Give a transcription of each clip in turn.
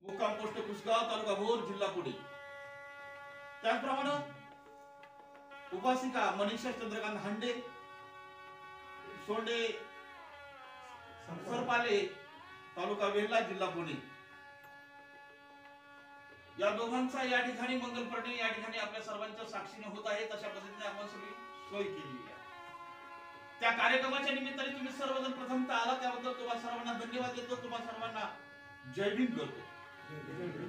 मुक्काम पोस्ट कुसगाव, तालुका भोर, जिल्हा पुणे। त्याचप्रमाणे उपासिका मनीषा चंद्रकांत हांडे, सोंडे सरपाले, तालुका वेल्हा, जिल्हा पुणे। या दोघांचा या ठिकाणी मंगलपर्णी या ठिकाणी आपल्या सर्वांच्या साक्षीने होत आहे। तशा पद्धतीने आपण सगळी सोय केली आहे। त्या कार्यक्रमाच्या निमित्ताने तुम्ही सर्वजण प्रथमतः आला, त्याबद्दल तुम्हाला सर्वांना धन्यवाद देतो। तुम्हाला सर्वांना जय भीम करतो।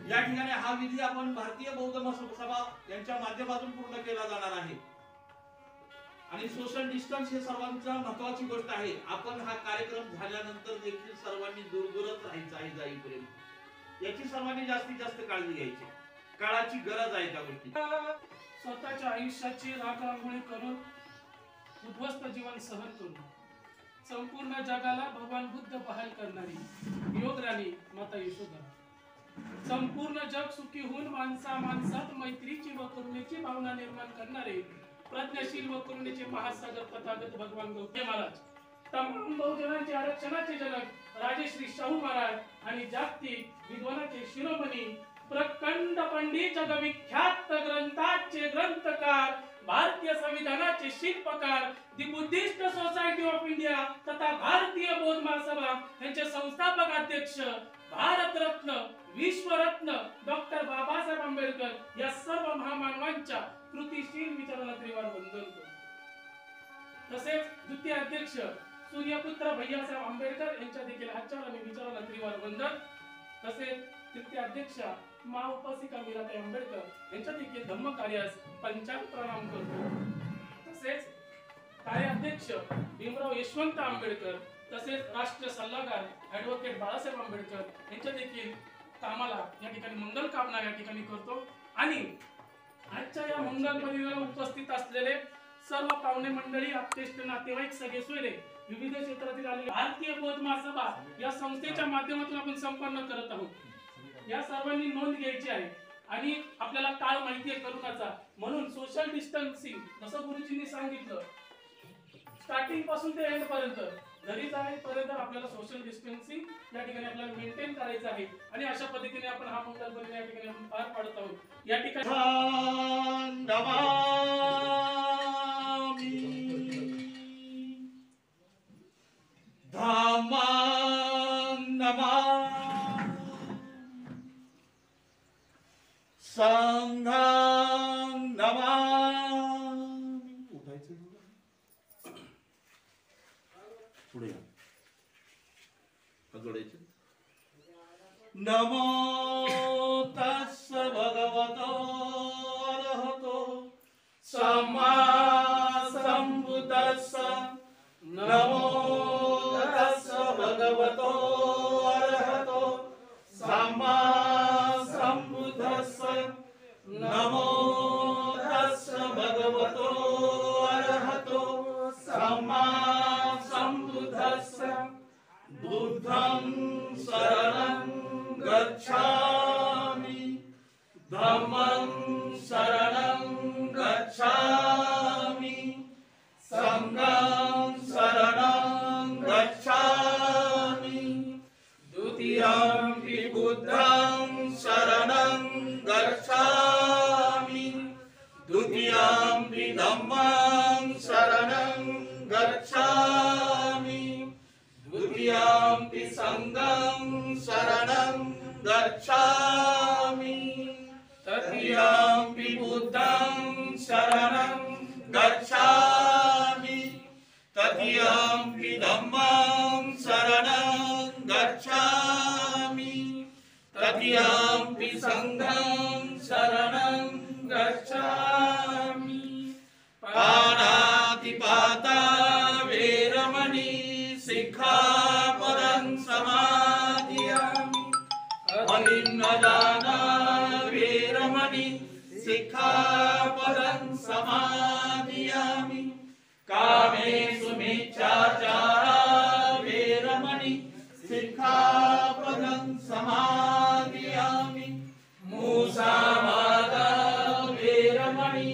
या ठिकाणी हा विधी आपण भारतीय बौद्ध महासभा यांच्या माध्यमातून पूर्ण केला जाणार आहे आणि सोशल डिस्टन्स हे सर्वांचा महत्त्वाची गोष्ट आहे। आपण हा कार्यक्रम झाल्यानंतर देखील सर्वांनी दूरच राहायचं आहे जाईपर्यंत। याची सर्वांनी जास्तीत जास्त काळजी घ्यायची, काळाची गरज आहे त्या गोष्टी। स्वतःच्या आयुष्याची राखरांगोळी करून उद्ध्वस्त जीवन सहन करून संपूर्ण जगाला भगवान बुद्ध बहाल करणारी योगराणी माता यशोदा, संपूर्ण जग सुखी होऊन माणसात मैत्रीची व करुणेची भावना निर्माण करणारे प्रज्ञाशील व करुणेचे महासागर तथागत भगवान गौतम महाराज, तमाम बहुजनांचे आरक्षणाचे जनक राजश्री शाहू महाराज आणि जागतिक विद्वानाचे शिरोमणी प्रखंड पंडित जगविख्यात ग्रंथाचे ग्रंथकार, भारतीय संविधानाचे शिल्पकार, दी बुद्धिस्ट सोसायटी ऑफ इंडिया तथा भारतीय बौद्ध महासभा यांचे संस्थापक अध्यक्ष, भारतरत्न विश्वरत्न डॉक्टर बाबासाहेब आंबेडकर या सर्व महामानवांच्या कृतिशील विचाराला त्रिवार वंदन करतो। तसेच द्वितीय अध्यक्ष सूर्यपुत्र भैयासाहेब आंबेडकर यांच्या देखील आचार्य मी विचाराला त्रिवार वंदन। तसेच तृतीय अध्यक्ष मा उपासिका मीराताई आंबेडकर यांच्या देखील धम्म कार्यास पंचांग प्रणाम करतो। तसेच कार्याध्यक्ष भीमराव यशवंत आंबेडकर, तसेच राष्ट्र सल्लागार ॲडव्होकेट बाळासाहेब आंबेडकर यांच्या देखील कामाला या ठिकाणी मंगल कामना या ठिकाणी करतो। आणि आजच्या या मंगल परिवाराला उपस्थित असलेले सर्व पाहुणे मंडळी, आप्तेष्ट नातेवाईक, सगळे सोयरे, विविध क्षेत्रातील आलेले भारतीय बौद्ध महासभा या संस्थेच्या माध्यमातून आपण संपन्न करत आहोत। या सर्वांनी नोंद घ्यायची आहे आणि आपल्याला काळ माहिती आहे करोनाचा, म्हणून सोशल डिस्टन्सिंग जसं गुरुजींनी सांगितलं स्टार्टिंग पासून ते एंड पर्यंत घरी जाईपर्यंत आपल्याला सोशल डिस्टन्सिंग या ठिकाणी आपल्याला मेंटेन करायचं आहे आणि अशा पद्धतीने आपण हा मंगल परिवार या ठिकाणी आपण पार पाडत आहोत। या ठिकाणी संघं नमामि। उठायचं पुढे जोडायचं। नमो तस्स भगवतो अरहतो सम्मा संबुद्धस्स। नमो तस्स भगवतो अरहतो सम्मा संबुद्धस्स। नमो तस्स भगवतो अरहतो सम्मा संबुद्धस्स। बुद्धं शरणं गच्छामि, धम्मं शरणं गच्छामि, संघं शरणं गच्छामि, द्वितीयंपि बुद्धं शरणं गच्छामि, द्वितीयंपि धम्मं शरणं गच्छामि, द्वितीयंपि संघं शरणं गच्छामि, तृतीयंपि बुद्धं शरणं गच्छामि, तृतीयंपि धम्मं शरणं गच्छामि, तृतीयंपि संघं शरणं गच्छामि। पाणातिपाता वेरमणि सिक्खापदं समादियामि। अनिन्नदाना वेरमणि सिक्खापदं समादियामि। कामेषु मिच्छाचारा वेरमणि सिक्खापदं समादियामि। मूसावादा वेरमणि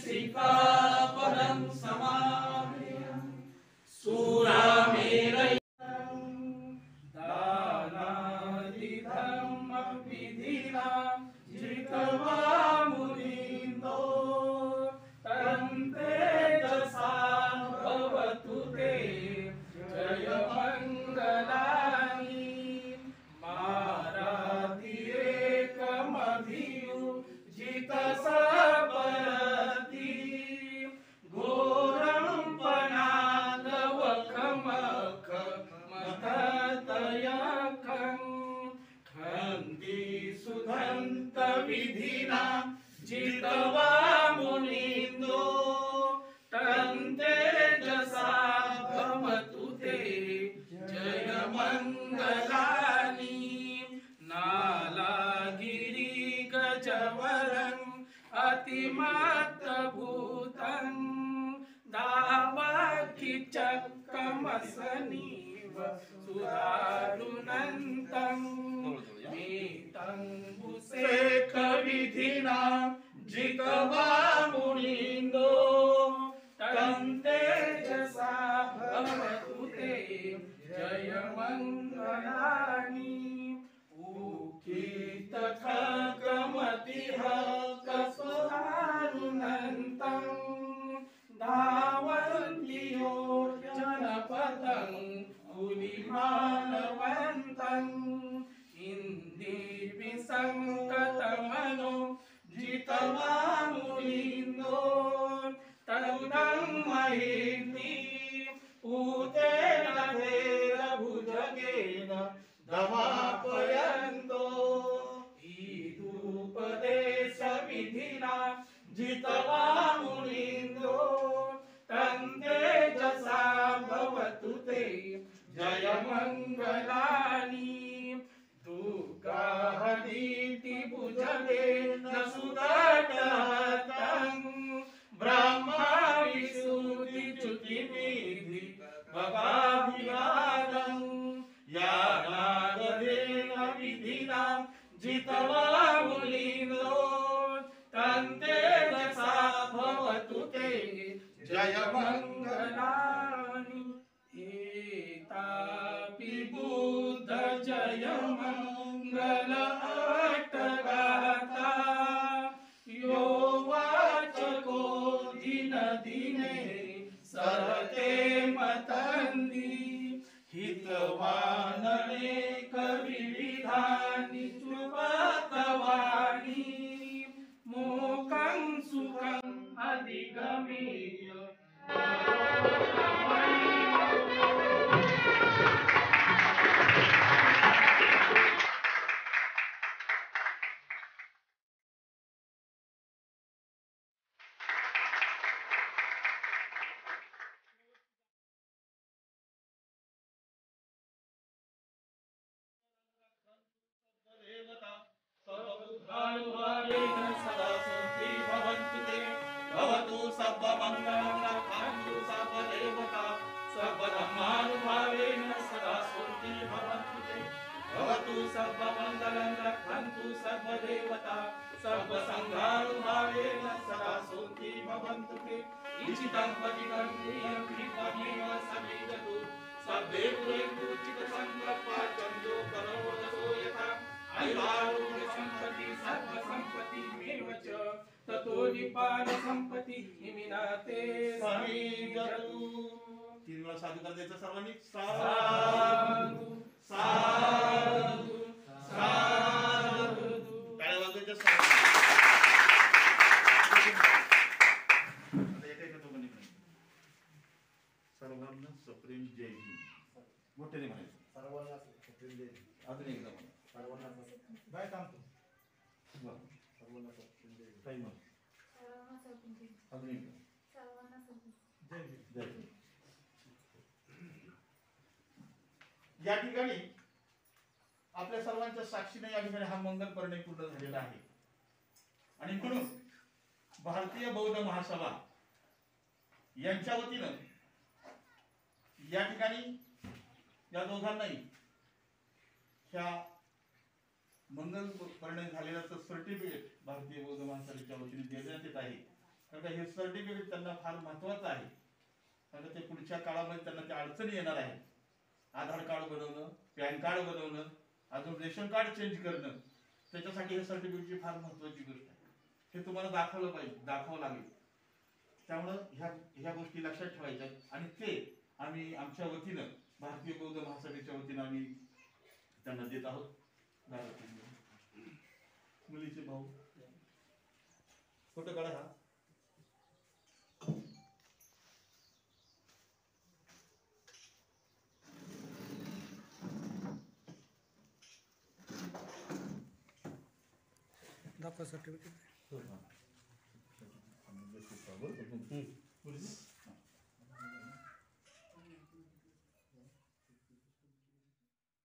सिक्खापदं समादियामि। सूरामेरय दानादिधम्मपि जितवा मुनिंदो तंतेजसा भवतु ते जय मंगलानि नालागिरी गजवरं अतिमत्तभूतं दावाकिचक्रमसनीव सुदारुणन्तं मीतं बुसेखविधिना जितवा मुनिंदो तंतेजसा भवतु ते जय मंगलानि उकितखगमतिह कसुदारुणन्तं धावन्तियो जनपदं गुलिमानवन्तं इन्दिविसङ्कतमनो जितवा मुनिंदो तनुनं महिति पूतेन धेर भुजगेन दमापयन्तो ईदुपदेशविधिना जितवा मुनिंदो तन्तेजसा भवतु ते जय मंगलानि दुर्गाहरीति भुजगेन सुदर्शनं ब्रह्मा विशुद्धिच्युतिमेधि भगाभिवादं यानागदेन विधिना जितवा मुनिंदो तन्तेजसा भवतु ते जय मंगलानि एतापि बुद्ध जय मंगल अट्टगाता यो वाचको दिन दिने सरते मतंदी हितवाननेक विविधानि चुपतवाणी मोकं सुखं अधिगमेय देवता सर्वबुद्धानुभावेन सदा सन्ति भवन्तु ते भवतु सर्वमङ्गलं रक्षन्तु सर्वदेवता सर्वधर्मानुभावेन सदा सन्ति भवन्तु ते भवतु सर्वमङ्गलं रक्षन्तु सर्वदेवता सर्वसङ्घानुभावेन सदा सन्ति भवन्तु ते इचितं पतितं प्रियं कृपमेव समेजतु सर्वे कुर्वन्तु चित्तसङ्कल्पा चन्द्रो करोदसो यथा आयुरारोग्य संपत्ति सर्व संपत्ति मेव च ततो निपान संपत्ति हिमिनाते समीजतु तीन वेळा साधू कर द्यायचं सर्वांनी साधू साधू साधू टाळ्या वाजवायच्या आता एक तो पण सर्वांना सप्रेम जय हिंद मोठ्याने म्हणायचं सर्वांना सप्रेम जय हिंद अजून एकदा म्हणा सर्वांना बाय थांबतो सर्वांना सप्रेम जय हिंद काही म्हण अजून एकदा जय हिंद जय हिंद या ठिकाणी आपल्या सर्वांच्या साक्षीने या ठिकाणी हा मंगल परिणय पूर्ण झालेला आहे आणि म्हणून भारतीय बौद्ध महासभा यांच्या वतीनं या ठिकाणी या दोघांनाही ह्या मंगल परिणय झालेल्याचं सर्टिफिकेट भारतीय बौद्ध महासभेच्या वतीने देण्यात येत आहे. कारण हे सर्टिफिकेट त्यांना फार महत्वाचं आहे. कारण ते पुढच्या काळामध्ये त्यांना त्या अडचणी येणार आहे. आधार कार्ड बनवणं, पॅन कार्ड बनवणं, अजून रेशन कार्ड चेंज करणं, त्याच्यासाठी हे सर्टिफिकेटची फार महत्वाची गोष्ट आहे. हे तुम्हाला दाखवलं पाहिजे, दाखवावं लागेल. त्यामुळे ह्या गोष्टी लक्षात ठेवायच्या आणि ते आम्ही आमच्या वतीनं भारतीय बौद्ध महासभेच्या वतीनं आम्ही त्यांना देत आहोत. मुलीचे भाऊ फोटो काढा. हा दाखवा सर्टिफिकेट. समजलं की बरोबर. पुढे.